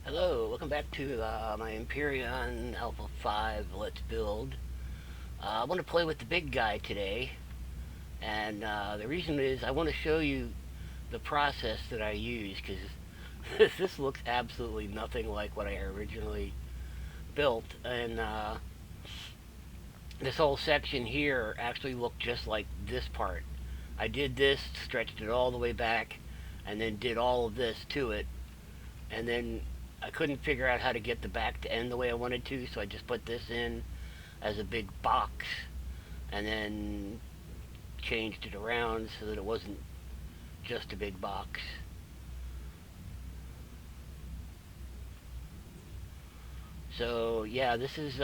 Hello, welcome back to my Empyrion Alpha 5 Let's Build. I want to play with the big guy today, and the reason is I want to show you the process that I use, because this looks absolutely nothing like what I originally built, and this whole section here actually looked just like this part. I did this, stretched it all the way back, and then did all of this to it, and then I couldn't figure out how to get the back to end the way I wanted to, so I just put this in as a big box and then changed it around so that it wasn't just a big box. So yeah, this is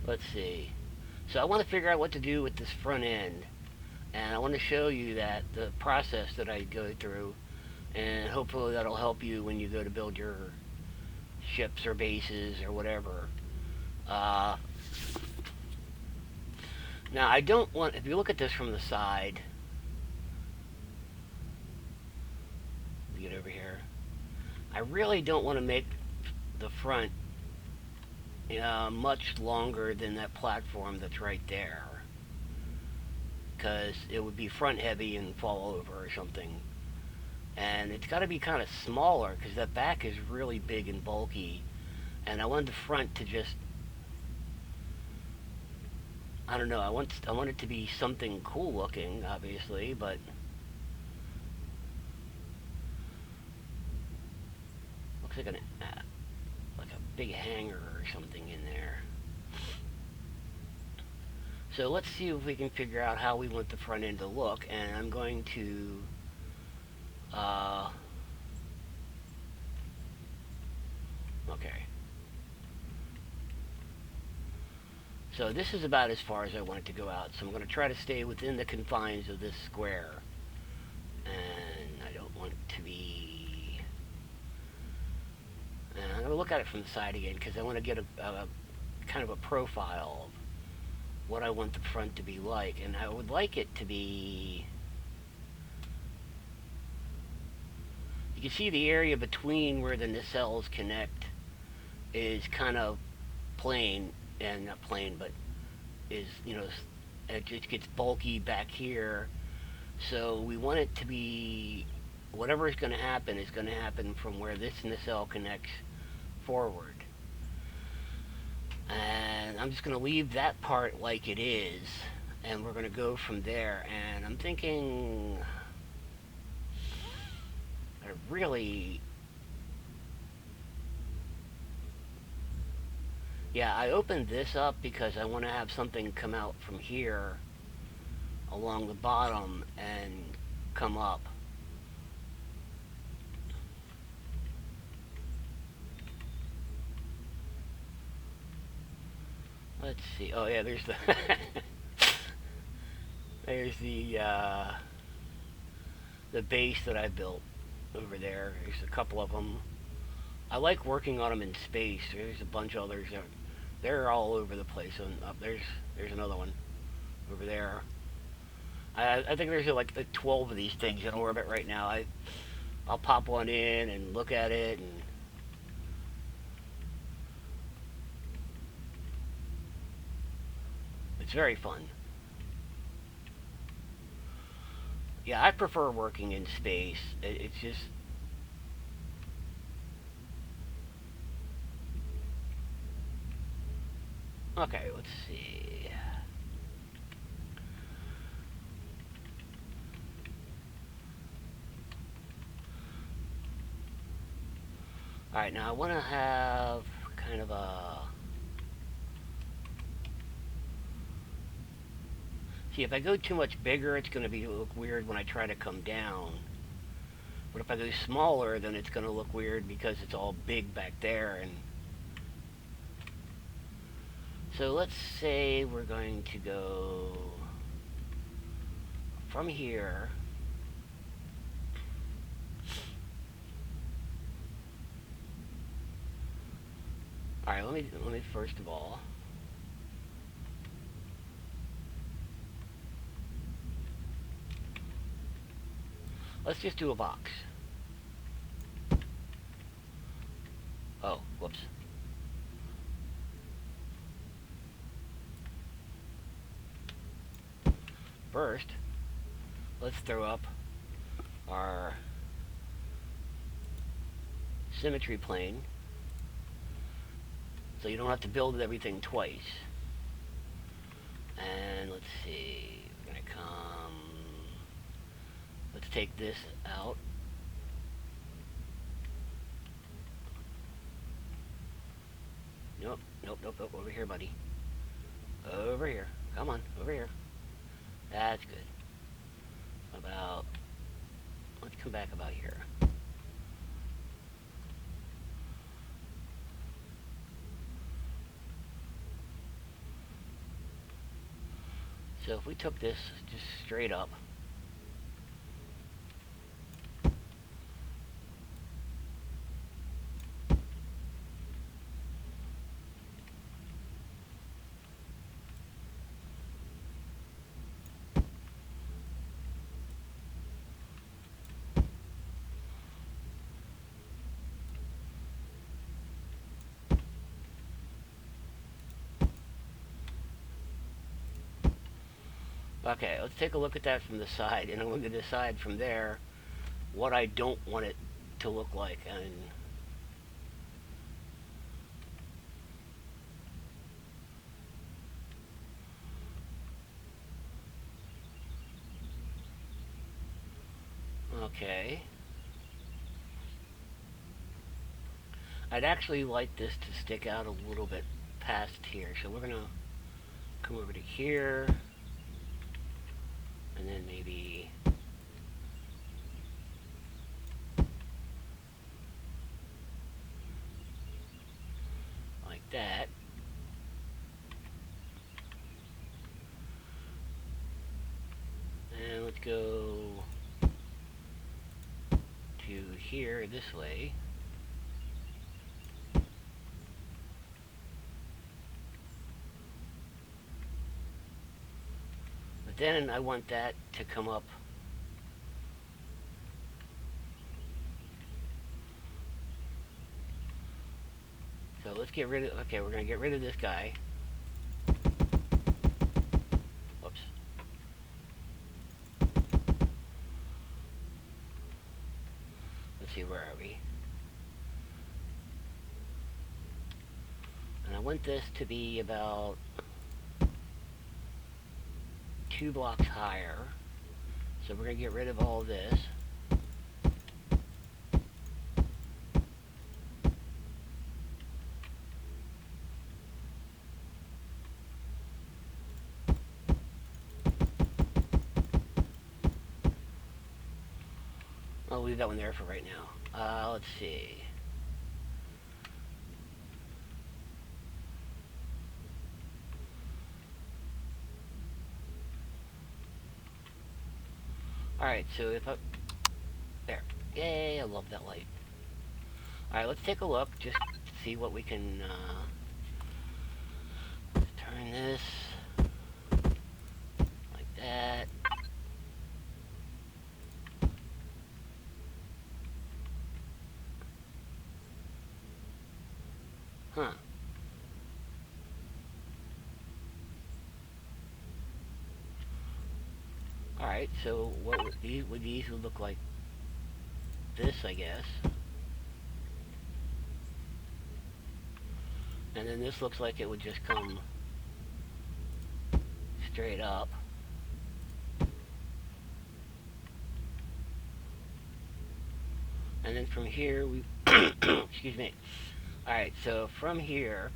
let's see. So I want to figure out what to do with this front end, and I want to show you that the process that I go through, and hopefully that'll help you when you go to build your ships or bases or whatever. Uh, Now I don't want. If you look at this from the side, get over here. I really don't want to make the front much longer than that platform that's right there, because it would be front heavy and fall over or something. And it's got to be kind of smaller because that back is really big and bulky, and I want the front to just, I don't know. I want it to be something cool looking, obviously, but looks like a big hanger or something in there. So let's see if we can figure out how we want the front end to look, and I'm going to uh, okay. So this is about as far as I want it to go out. So I'm going to try to stay within the confines of this square, and I don't want it to be. And I'm going to look at it from the side again because I want to get a kind of a profile of what I want the front to be like, and I would like it to be. You can see the area between where the nacelles connect is kind of plain, and not plain, but is, it just gets bulky back here. So we want it to be, whatever is going to happen from where this nacelle connects forward. And I'm just going to leave that part like it is, and we're going to go from there. And I'm thinking, I really, yeah, I opened this up because I want to have something come out from here along the bottom and come up. Let's see. Oh yeah, there's the there's the base that I built over there. There's a couple of them. I like working on them in space. There's a bunch of others. They're all over the place. And up there's another one over there. I think there's like 12 of these things in orbit right now. I'll pop one in and look at it, and it's very fun. Yeah, I prefer working in space. It's just, okay. Let's see. All right, now I want to have kind of a. See, if I go too much bigger, it's going to look weird when I try to come down. But if I go smaller, then it's going to look weird because it's all big back there. And so let's say we're going to go from here. All right, let me first of all. Let's just do a box. Oh, whoops. First, let's throw up our symmetry plane so you don't have to build everything twice. And let's see, we're gonna come, let's take this out. Nope, nope, nope, nope, over here, buddy. Over here, come on, over here. That's good. About, let's come back about here. So if we took this just straight up, okay, let's take a look at that from the side, and I'm going to decide from there what I don't want it to look like. And okay, I'd actually like this to stick out a little bit past here, so we're going to come over to here, and then maybe like that. And let's go to here this way. But then I want that to come up so let's get rid of, okay, we're going to get rid of this guy. Whoops. Let's see, where are we? And I want this to be about 2 blocks higher. So we're going to get rid of all this. I'll leave that one there for right now. Let's see. Alright, so if I... There. Yay, I love that light. Alright, let's take a look, just see what we can, turn this like that. Huh. Alright, so what would these would look like this, I guess. And then this looks like it would just come straight up. And then from here we excuse me. Alright, so from here,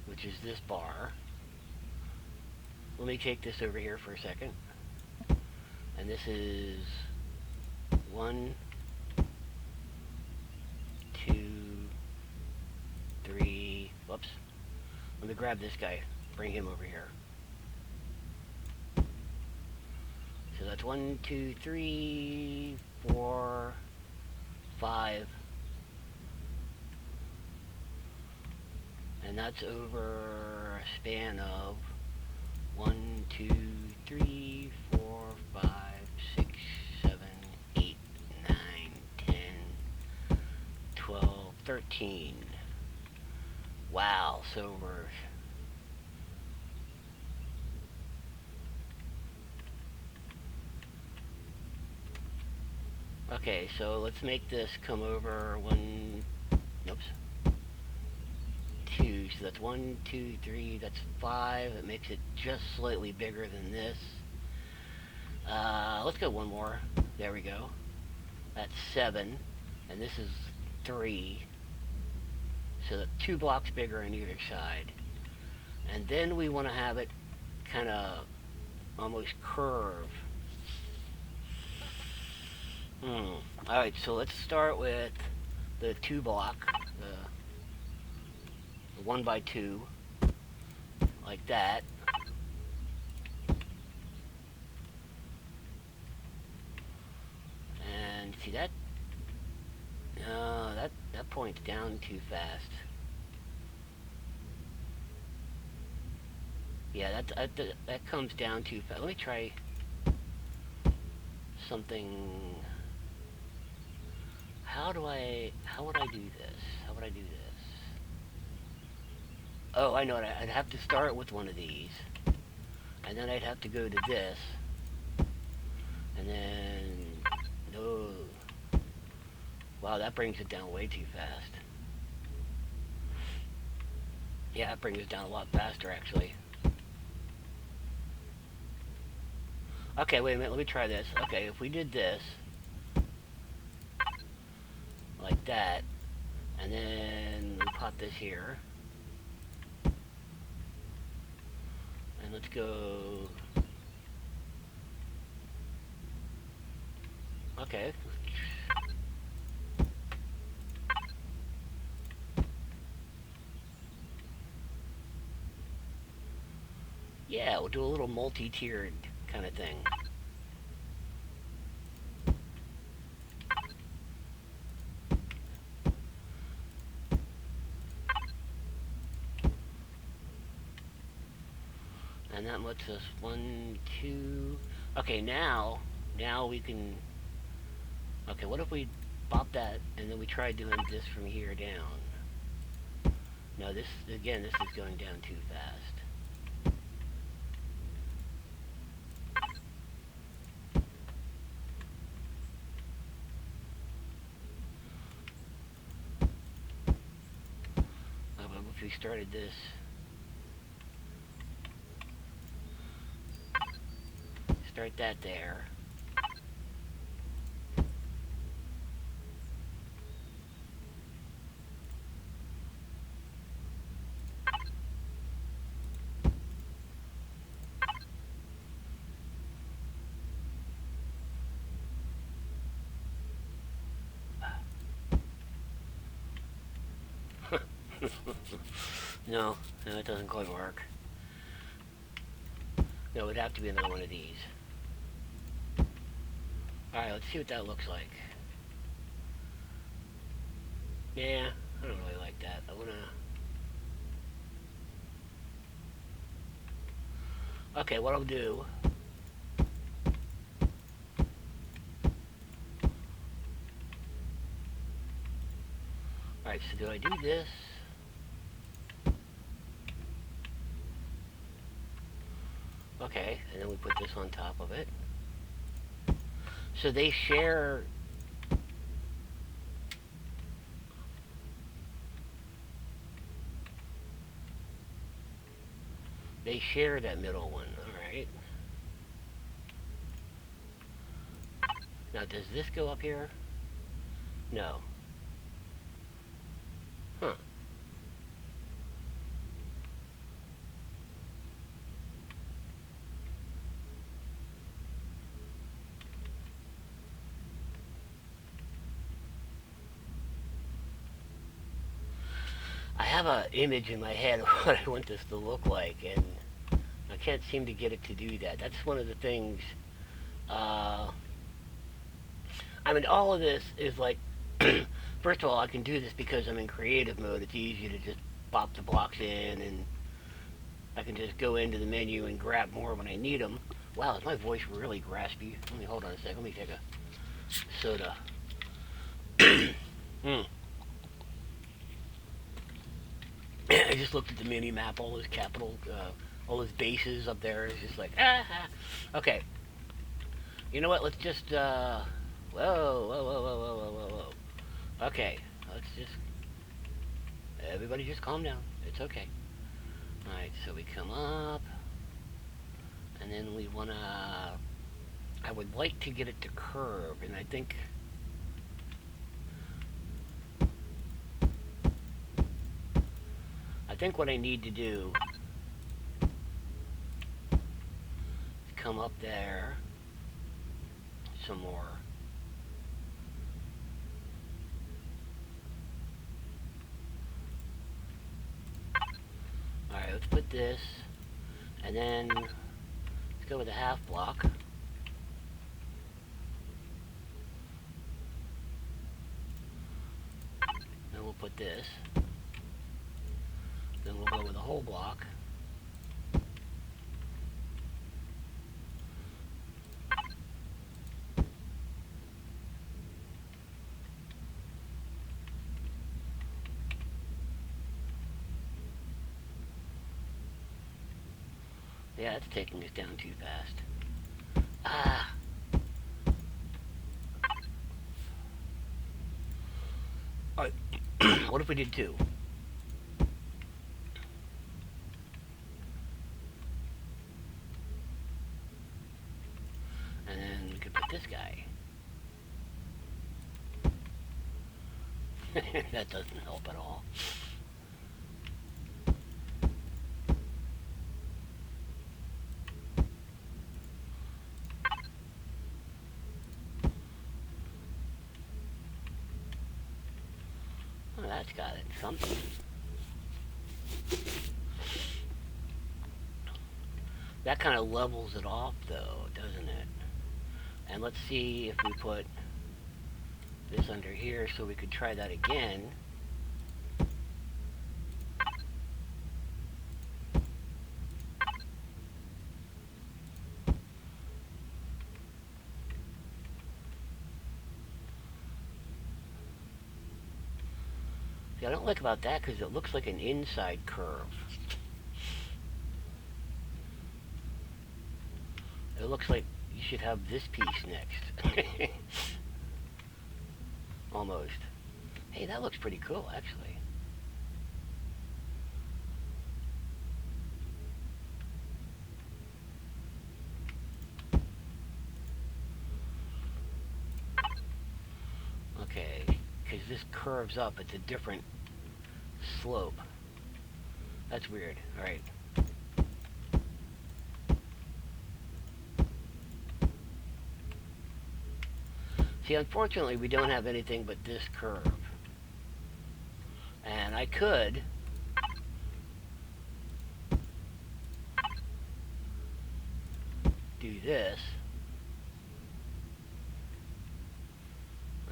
which is this bar, let me take this over here for a second. And this is 1, 2, 3, whoops. Let me grab this guy, bring him over here. So that's 1, 2, 3, 4, 5. And that's over a span of 1, 2, 3, 4, 5, 6, 13. Wow, so we're... Okay, so let's make this come over 1... Oops. 2, so that's 1, 2, 3, that's 5. It makes it just slightly bigger than this. Let's go one more. There we go. That's 7, and this is 3. So that's 2 blocks bigger on either side. And then we want to have it kind of almost curve. Alright, so let's start with the 2 block, the 1 by 2, like that. And see that? No, that points down too fast. Yeah, that comes down too fast. Let me try something. How would I do this? How would I do this? Oh, I know it. I'd have to start with one of these. And then I'd have to go to this. And then... No. Wow, that brings it down way too fast. Yeah, that brings it down a lot faster, actually. Okay, wait a minute. Let me try this. Okay, if we did this... like that, and then we pop this here, and let's go, okay, yeah, we'll do a little multi-tiered kind of thing. And that lets us 1, 2. Okay, now we can. Okay, what if we pop that and then we try doing this from here down? No, this again. This is going down too fast. But if we started this. Start that there. No, it doesn't quite work. No, it would have to be another one of these. Alright, let's see what that looks like. Yeah, I don't really like that. I wanna... Okay, what I'll do... Alright, so do I do this? Okay, and then we put this on top of it. So they share... They share that middle one, alright. Now, does this go up here? No. Huh. I have an image in my head of what I want this to look like, and I can't seem to get it to do that. That's one of the things. I mean, all of this is like, first of all, I can do this because I'm in creative mode. It's easy to just pop the blocks in, and I can just go into the menu and grab more when I need them. Wow, is my voice really graspy? Let me hold on a second. Let me take a soda. just looked at the mini map, all those capital, all those bases up there. It's just like, ah, ah. Okay. You know what? Let's just, whoa, whoa, whoa, whoa, whoa, whoa, whoa, whoa. Okay. Let's just, everybody just calm down. It's okay. Alright, so we come up, and then we want to, I would like to get it to curve, and I think, what I need to do is come up there some more. Alright, let's put this, and then let's go with a half block. Then we'll put this. Then we'll go with a whole block. Yeah, it's taking us down too fast. Ah! Alright, what if we did two? And then we could put this guy. That doesn't help at all. Oh, that's got it. Something. That kind of levels it off, though, doesn't it? And let's see if we put this under here so we could try that again. See, I don't like about that because it looks like an inside curve. It looks like you should have this piece next. Almost. Hey, that looks pretty cool, actually. Okay, because this curves up, it's a different slope. That's weird. Alright. See, unfortunately, we don't have anything but this curve. And I could do this.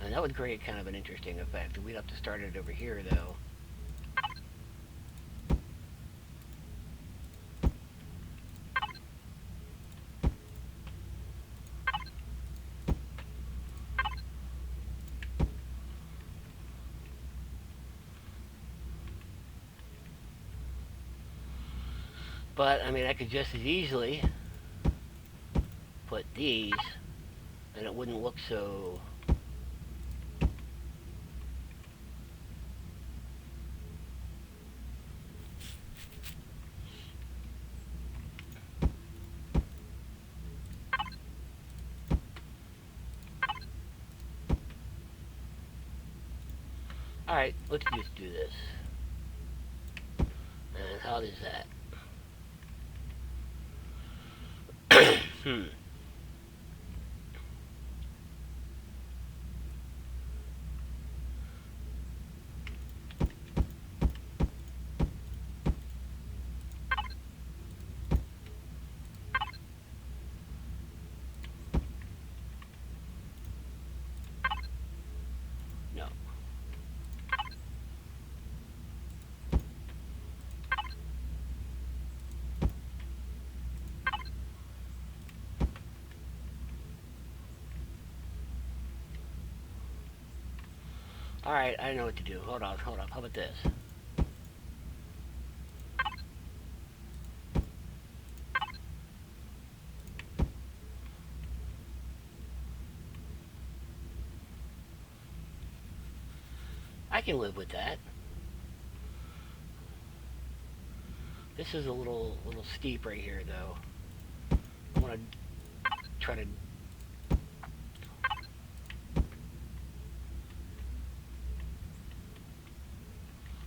And that would create kind of an interesting effect. We'd have to start it over here, though. But, I mean, I could just as easily put these, and it wouldn't look so... Alright, let's just do this. And how does that? No. Alright, I know what to do. Hold on. How about this? I can live with that. This is a little steep right here, though. I want to try to.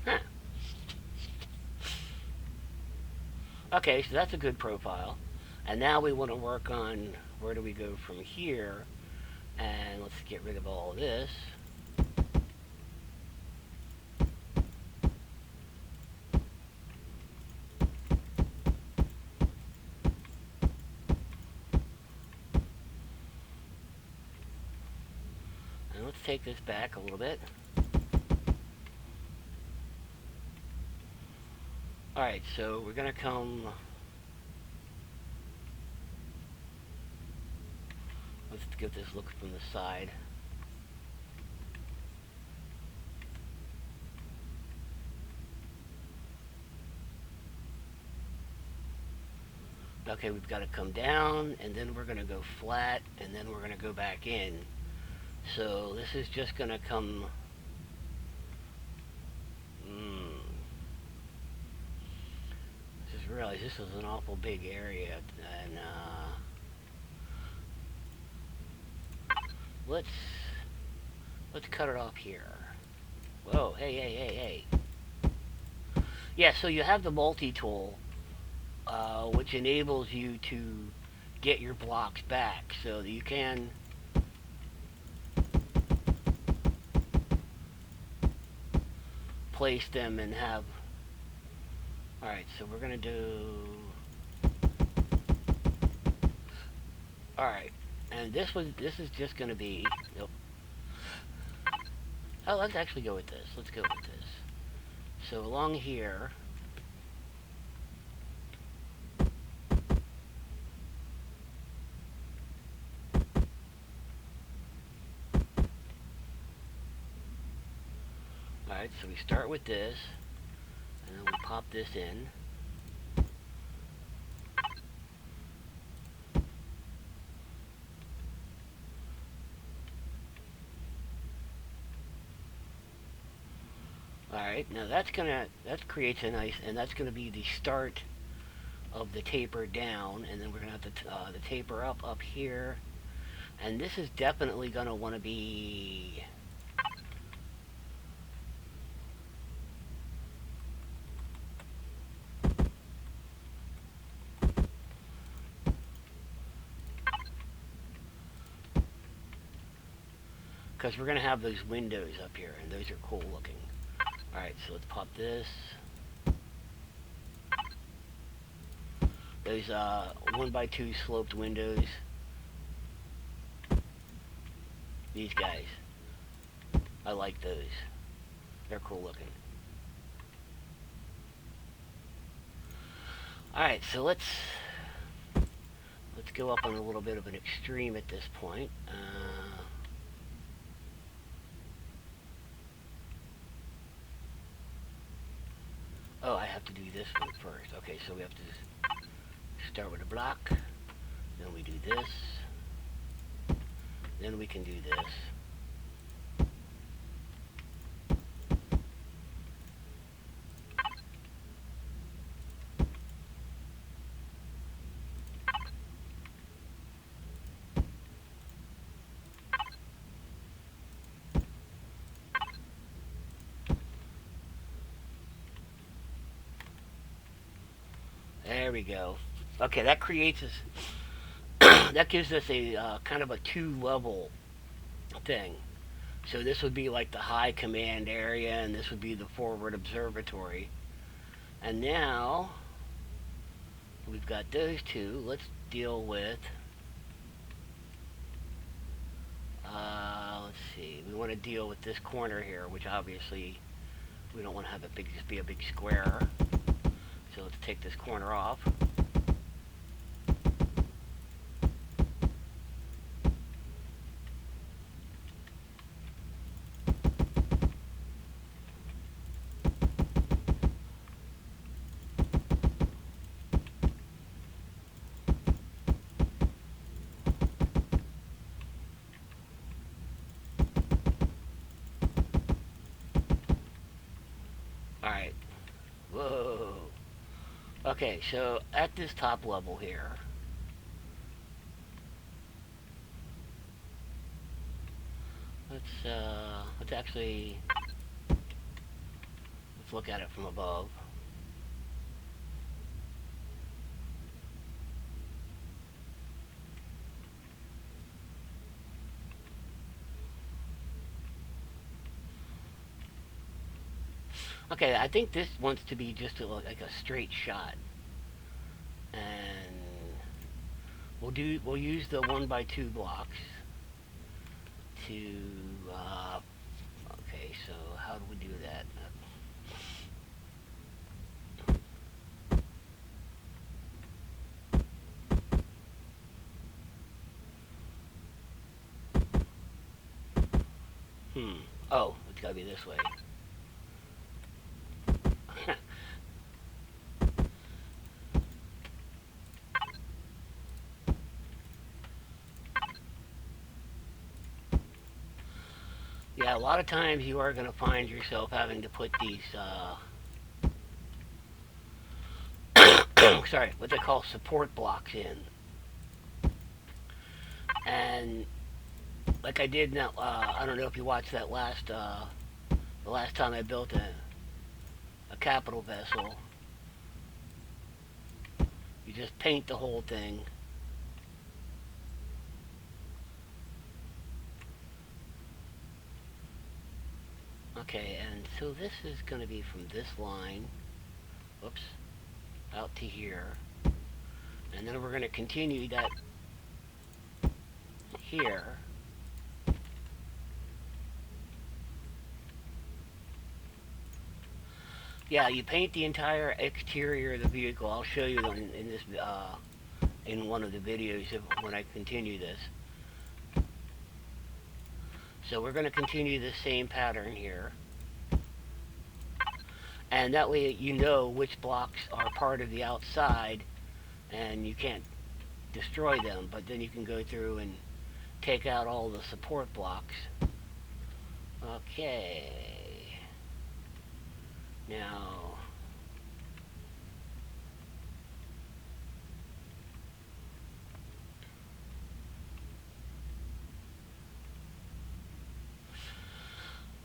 Huh. Okay, so that's a good profile. And now we want to work on where do we go from here. And let's get rid of all of this. And let's take this back a little bit. Alright, so we're going to come... Let's give this look from the side. Okay, we've got to come down, and then we're going to go flat, and then we're going to go back in. So this is just going to come... Just realized this is an awful big area, and let's cut it off here. Whoa, hey. Yeah, so you have the multi-tool, which enables you to get your blocks back, so that you can place them and have... Alright, so we're gonna do... Alright, and this is just gonna be... Nope. Oh, let's actually go with this. Let's go with this. So along here... Alright, so we start with this, and then we pop this in. Alright, now that creates a nice, and that's gonna be the start of the taper down, and then we're gonna have the taper up here, and this is definitely gonna want to be... Because we're going to have those windows up here, and those are cool looking. Alright, so let's pop this. Those 1x2 sloped windows. These guys. I like those. They're cool looking. Alright, so let's go up on a little bit of an extreme at this point. Oh, I have to do this one first. Okay, so we have to start with a block. Then we do this. Then we can do this. There we go. Okay, that creates us... that gives us a kind of a two-level thing. So this would be like the high command area, and this would be the forward observatory. And now we've got those two. Let's deal with... let's see. We want to deal with this corner here, which obviously we don't want to have just be a big square. So let's take this corner off. Alright. Whoa. Okay, so at this top level here, let's actually, let's look at it from above. Okay, I think this wants to be just like a straight shot, and we'll use the 1x2 blocks to. Okay, so how do we do that? Oh, it's gotta be this way. Yeah, a lot of times you are going to find yourself having to put these, sorry, what they call support blocks in. And like I did now, I don't know if you watched that the last time I built a capital vessel. You just paint the whole thing. Okay, and so this is going to be from this line, whoops, out to here. And then we're going to continue that here. Yeah, you paint the entire exterior of the vehicle. I'll show you in this in one of the videos when I continue this. So we're going to continue the same pattern here. And that way you know which blocks are part of the outside and you can't destroy them, but then you can go through and take out all the support blocks. Okay. Now,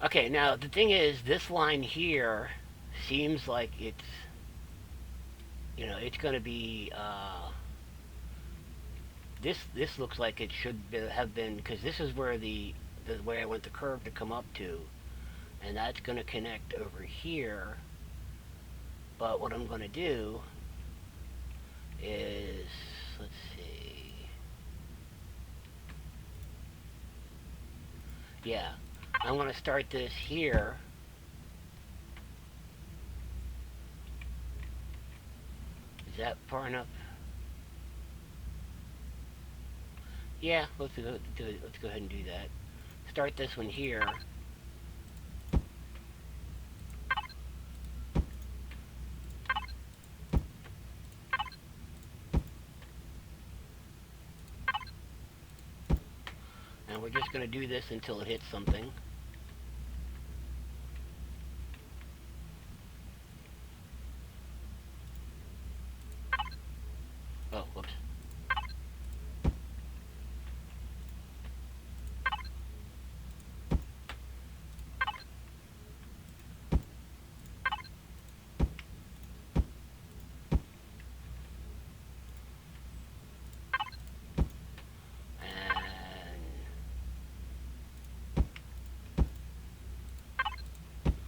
okay, now the thing is, this line here seems like it's, you know, it's going to be, this looks like it should have been, because this is where the way I want the curve to come up to, and that's going to connect over here. But what I'm going to do is, let's see, yeah, I'm going to start this here. Is that far enough? Yeah, let's go ahead and do that. Start this one here. And we're just going to do this until it hits something. Oh, whoops.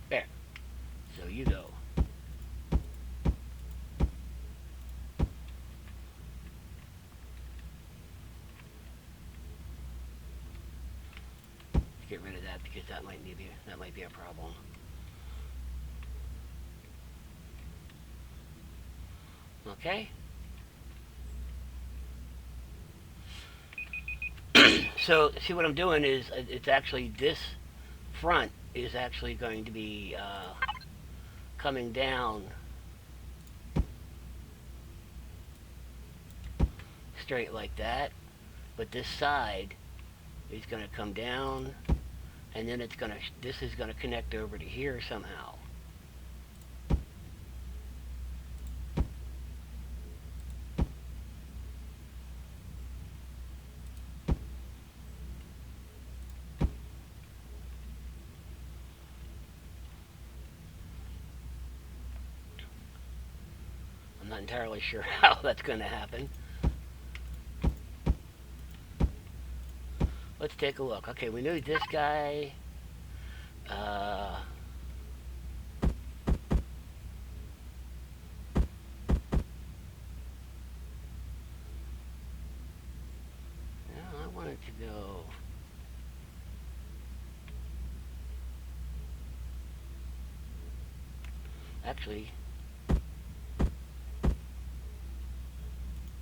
There. So you go. Get rid of that because that might be a problem. Okay. So see what I'm doing is it's actually this front is actually going to be coming down straight like that, but this side is going to come down, and then it's going to, this is going to connect over to here somehow. not entirely sure how that's going to happen. Let's take a look. Okay, we knew this guy. Uh, no, I wanted to go. Actually,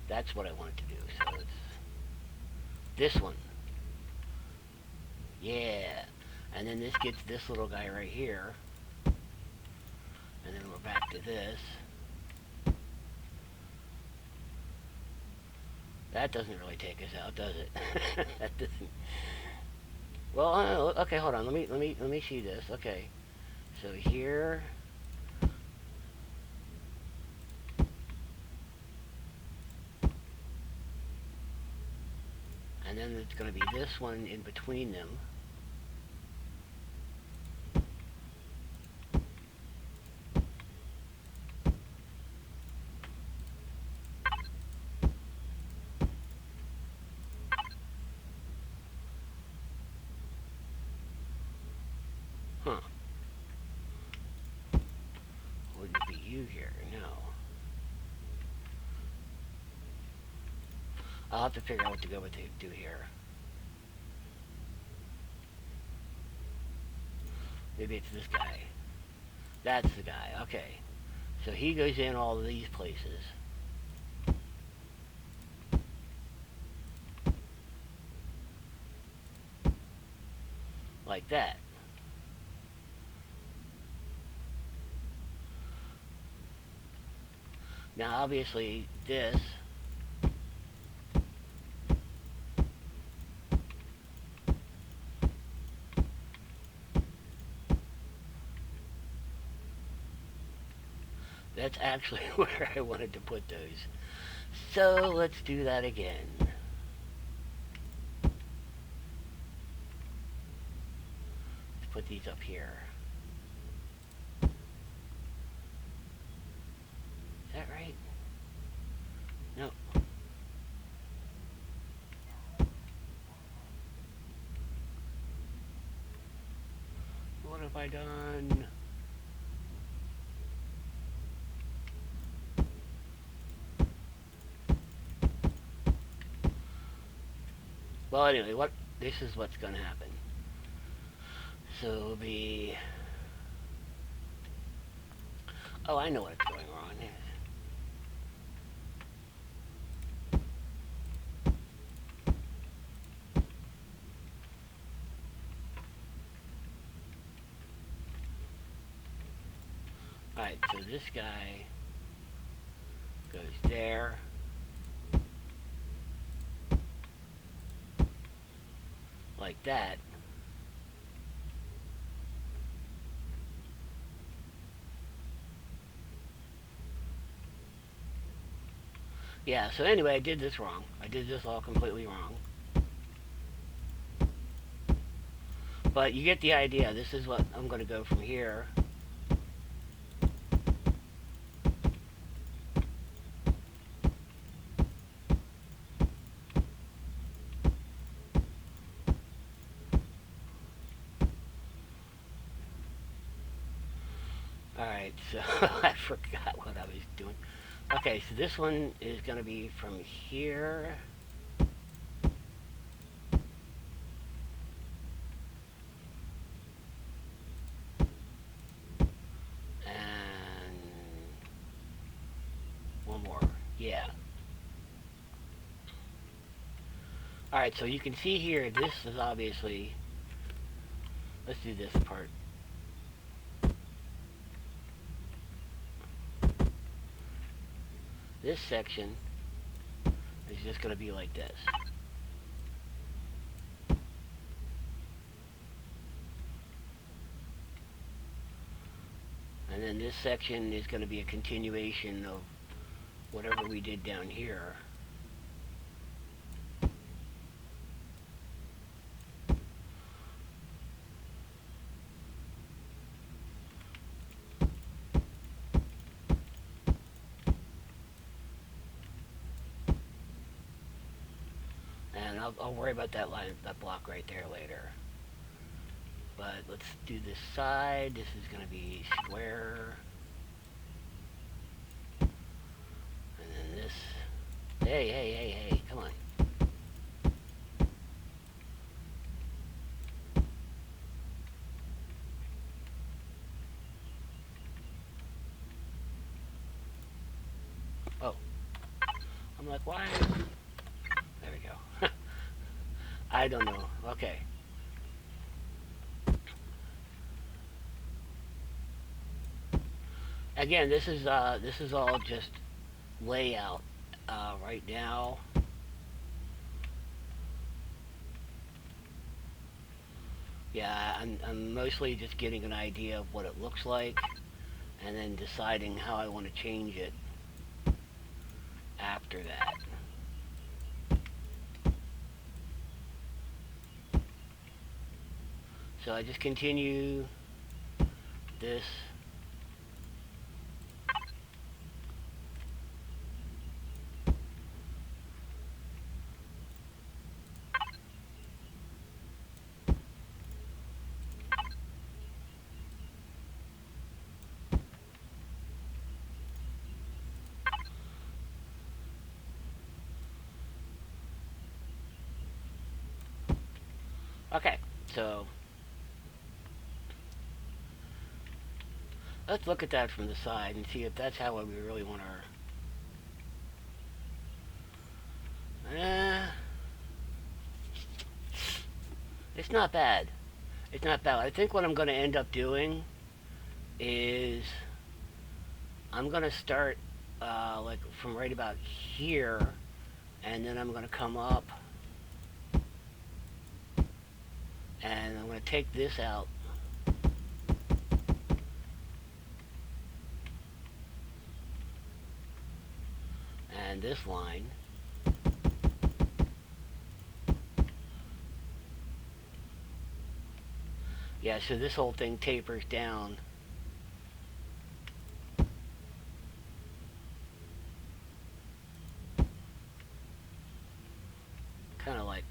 that's what I wanted to do. So it's this one. Yeah. And then this gets this little guy right here. And then we're back to this. That doesn't really take us out, does it? That doesn't. Well, I don't know. Okay, hold on. Let me see this. Okay. So here. And then it's going to be this one in between them. Huh. Wouldn't be you here, no. I'll have to figure out what to go with to do here. Maybe it's this guy. That's the guy, okay. So he goes in all of these places. Like that. Now obviously this that's actually where I wanted to put those. So let's do that again. Let's put these up here. Is that right? No. What have I done? Well, anyway, this is what's going to happen. So it'll be... Oh, I know what's going on. Alright, so this guy goes there. Like that. Yeah, so anyway, I did this wrong. I did this all completely wrong. But you get the idea. This is what I'm going to go from here. Alright, so I forgot what I was doing. Okay, so this one is going to be from here. And one more. Yeah. Alright, so you can see here, this is obviously... Let's do this part. This section is just going to be like this. And then this section is going to be a continuation of whatever we did down here. and I'll worry about that line, that block right there later. But let's do this side. This is going to be square. And then this. Hey, come on. Oh. I'm like, why? There we go. I don't know. Okay. Again, this is all just layout right now. Yeah, I'm mostly just getting an idea of what it looks like, and then deciding how I want to change it after that. So I just continue this. Okay, so let's look at that from the side and see if that's how we really want our... it's not bad. It's not bad. I think what I'm going to end up doing is I'm going to start like from right about here, and then I'm going to come up, and I'm going to take this out. And this line. Yeah, so this whole thing tapers down. Kind of like...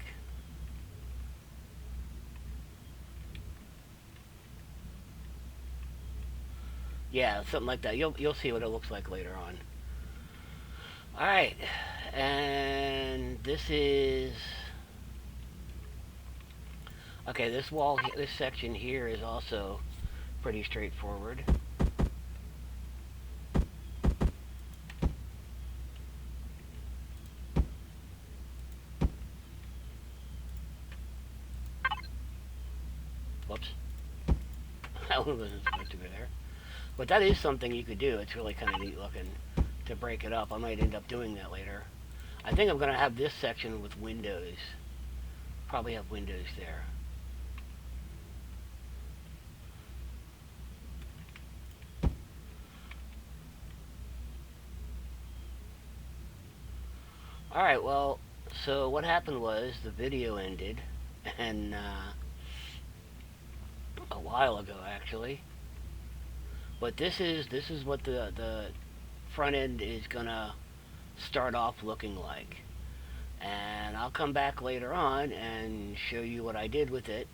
yeah, something like that. You'll see what it looks like later on. Alright, and this is... okay, this wall, this section here is also pretty straightforward. Whoops. That one wasn't supposed to go there. But that is something you could do. It's really kind of neat looking to break it up. I might end up doing that later. I think I'm going to have this section with windows. Probably have windows there. Alright, well, so what happened was the video ended, and a while ago actually. But this is what the front end is gonna start off looking like. And I'll come back later on and show you what I did with it.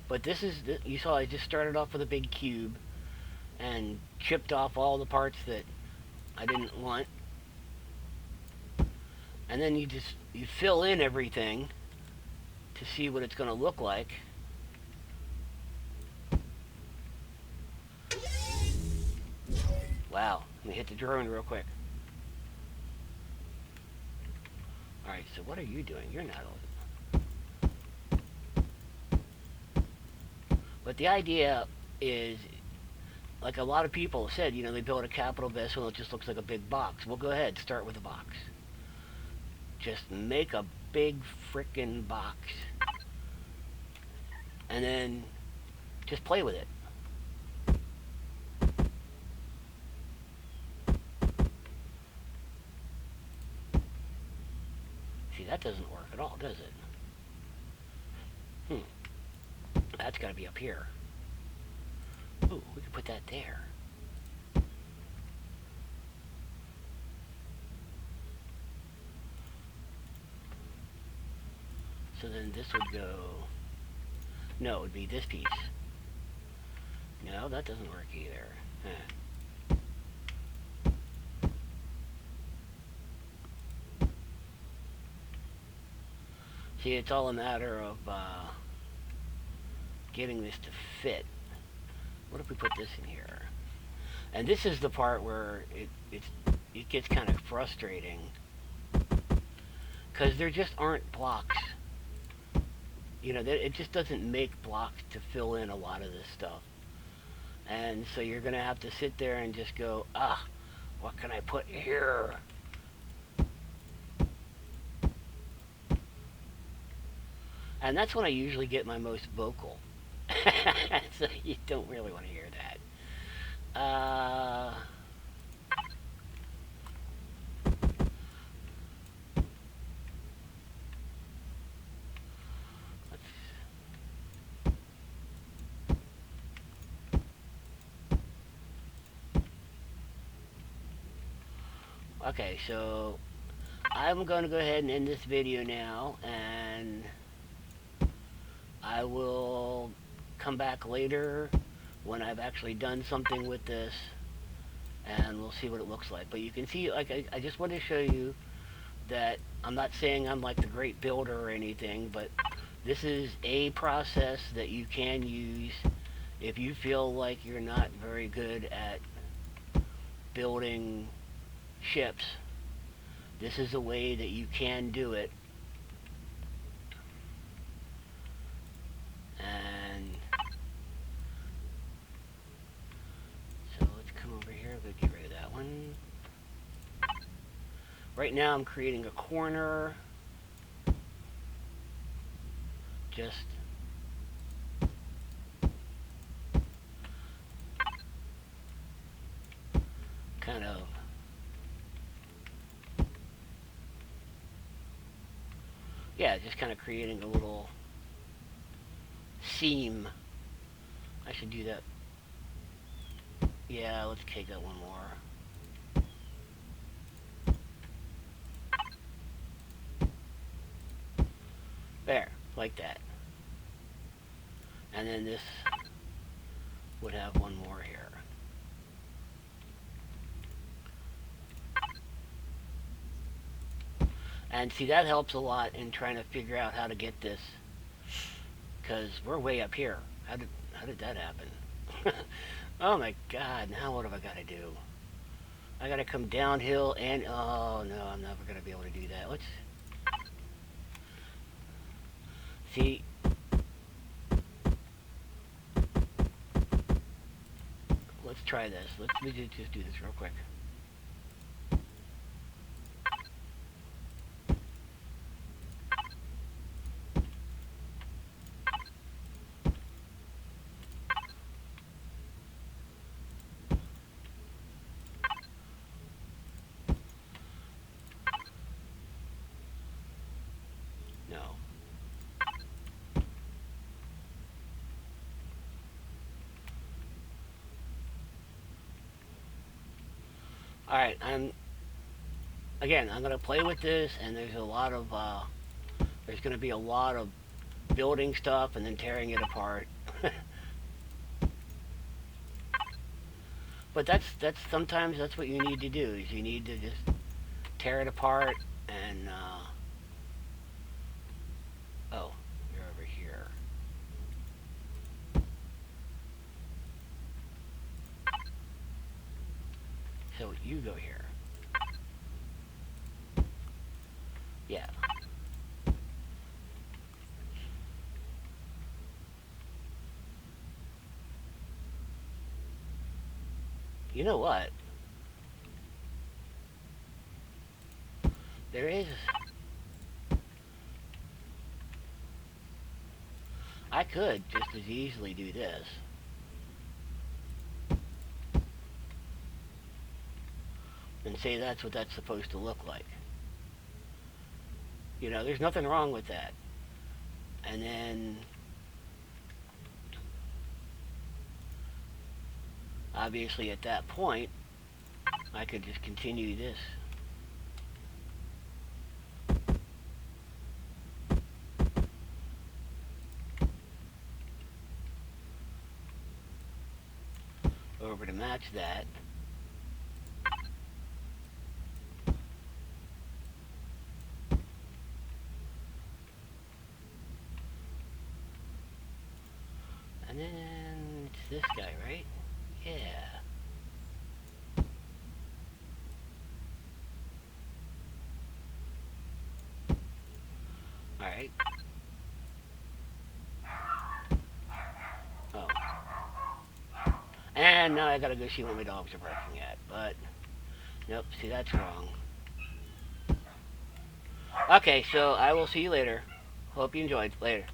But this is, you saw I just started off with a big cube and chipped off all the parts that I didn't want. And then you fill in everything to see what it's going to look like. Wow, let me hit the drone real quick. Alright, so what are you doing? You're not... but the idea is, like a lot of people said, you know, they build a capital vessel and it just looks like a big box. Well, go ahead, start with a box. Just make a big frickin' box. And then just play with it. See, that doesn't work at all, does it? That's got to be up here. Ooh, we could put that there. So then this would go... No, it would be this piece. No, that doesn't work either. Huh. See, it's all a matter of getting this to fit. What if we put this in here? And this is the part where it gets kind of frustrating, because there just aren't blocks. You know, it just doesn't make blocks to fill in a lot of this stuff. And so you're going to have to sit there and just go, what can I put here? And that's when I usually get my most vocal. So you don't really want to hear that. Okay, so I'm going to go ahead and end this video now, and I will come back later when I've actually done something with this, and we'll see what it looks like. But you can see, like, I just want to show you that I'm not saying I'm like the great builder or anything, but this is a process that you can use if you feel like you're not very good at building ships. This is a way that you can do it. And so let's come over here. We'll get rid of that one. Right now I'm creating a corner. Just kind of just kind of creating a little seam. I should do that. Yeah, let's take that one more. There, like that. And then this would have one more here. And see, that helps a lot in trying to figure out how to get this, because we're way up here. How did that happen? Oh my God, now what have I got to do? I got to come downhill and, oh no, I'm never going to be able to do that. Let's see. Let's try this. Let me just do this real quick. No. Alright, I'm going to play with this, and there's a lot of, there's going to be a lot of building stuff and then tearing it apart. But that's sometimes that's what you need to do, is you need to just tear it apart and, oh, you're over here. So you go here. Yeah. You know what? There is... I could just as easily do this. And say that's what that's supposed to look like. You know, there's nothing wrong with that. And then... obviously at that point, I could just continue this. over to match that. And then it's this guy, right? Yeah. Alright. Oh. And now I gotta go see what my dogs are barking at. But, nope, see, that's wrong. Okay, so I will see you later. Hope you enjoyed. Later.